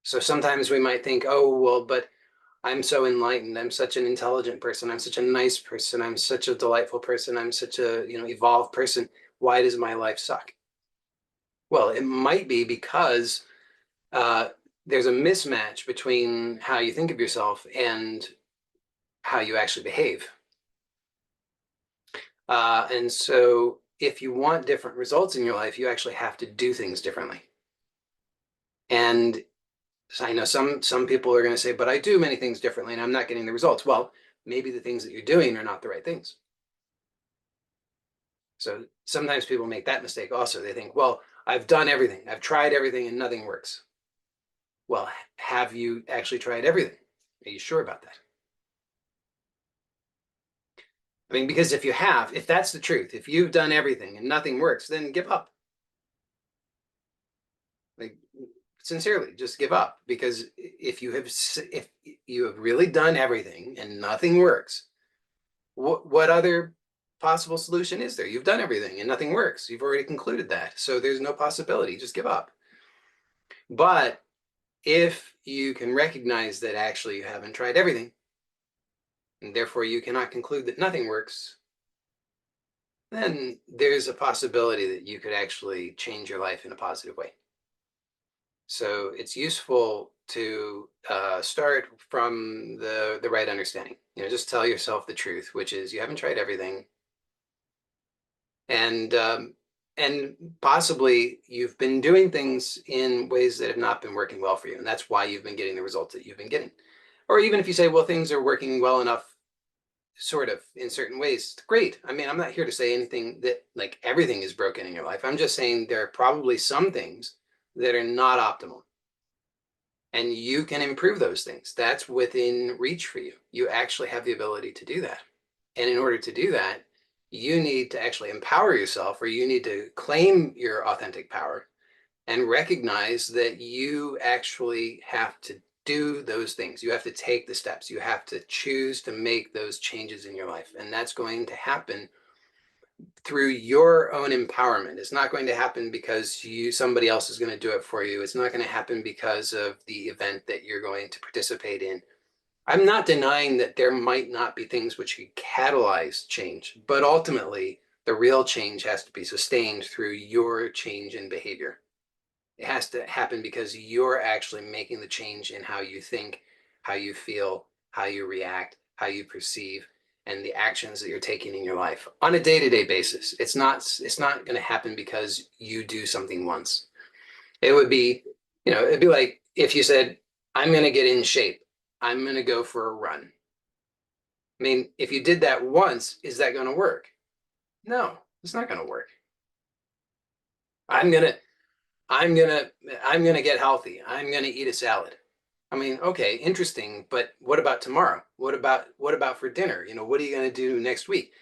So sometimes we might think, oh, well, but I'm so enlightened. I'm such an intelligent person. I'm such a nice person. I'm such a delightful person. I'm such a, evolved person. Why does my life suck? Well, it might be because uh, there's a mismatch between how you think of yourself and how you actually behave. And so if you want different results in your life, you actually have to do things differently. And I know some people are going to say, but I do many things differently and I'm not getting the results. Well, maybe the things that you're doing are not the right things. So sometimes people make that mistake also. They think, well, I've done everything. I've tried everything and nothing works. Well, have you actually tried everything? Are you sure about that? I mean, because if that's the truth, if you've done everything and nothing works, then give up. Like, sincerely, just give up. Because if you have really done everything and nothing works, what other possible solution is there? You've done everything and nothing works. You've already concluded that. So there's no possibility. Just give up. But if you can recognize that actually you haven't tried everything, and therefore you cannot conclude that nothing works, then there's a possibility that you could actually change your life in a positive way. So it's useful to start from the right understanding. Just tell yourself the truth, which is you haven't tried everything, and possibly you've been doing things in ways that have not been working well for you, and that's why you've been getting the results that you've been getting. Or even if you say, well, things are working well enough, sort of in certain ways, great. I mean, I'm not here to say anything that like everything is broken in your life. I'm just saying there are probably some things that are not optimal. And you can improve those things. That's within reach for you. You actually have the ability to do that. And in order to do that, you need to actually empower yourself, or you need to claim your authentic power and recognize that you actually have to do those things. You have to take the steps. You have to choose to make those changes in your life. And that's going to happen through your own empowerment. It's not going to happen because somebody else is going to do it for you. It's not going to happen because of the event that you're going to participate in. I'm not denying that there might not be things which could catalyze change, but ultimately the real change has to be sustained through your change in behavior. It has to happen because you're actually making the change in how you think, how you feel, how you react, how you perceive, and the actions that you're taking in your life on a day-to-day basis. It's not going to happen because you do something once. It would be, it'd be like if you said, I'm going to get in shape. I'm going to go for a run. I mean, if you did that once, is that going to work? No, it's not going to work. I'm going to I'm gonna I'm gonna get healthy. I'm gonna eat a salad. I mean, okay, interesting, but what about tomorrow? What about for dinner? What are you gonna do next week?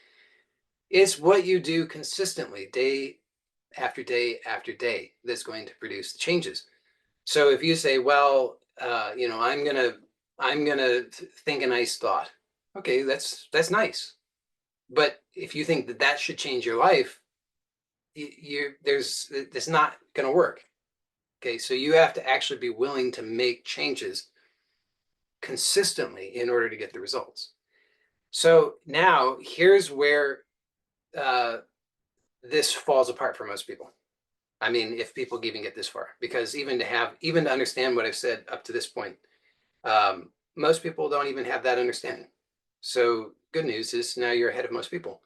It's what you do consistently, day after day after day, that's going to produce the changes. So if you say, well, I'm gonna think a nice thought. Okay, that's nice. But if you think that that should change your life, it's not gonna work. Okay, so you have to actually be willing to make changes consistently in order to get the results. So now here's where uh, this falls apart for most people. I mean, if people even get this far, because even to understand what I've said up to this point, most people don't even have that understanding. So good news is now you're ahead of most people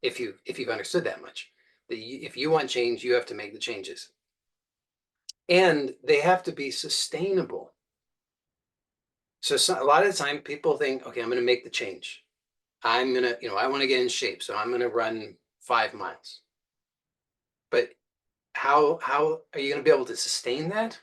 if you've understood that much. That if you want change, you have to make the changes, and they have to be sustainable. So, a lot of the time people think, okay, I'm going to make the change. I want to get in shape. So I'm going to run 5 miles. But how are you going to be able to sustain that?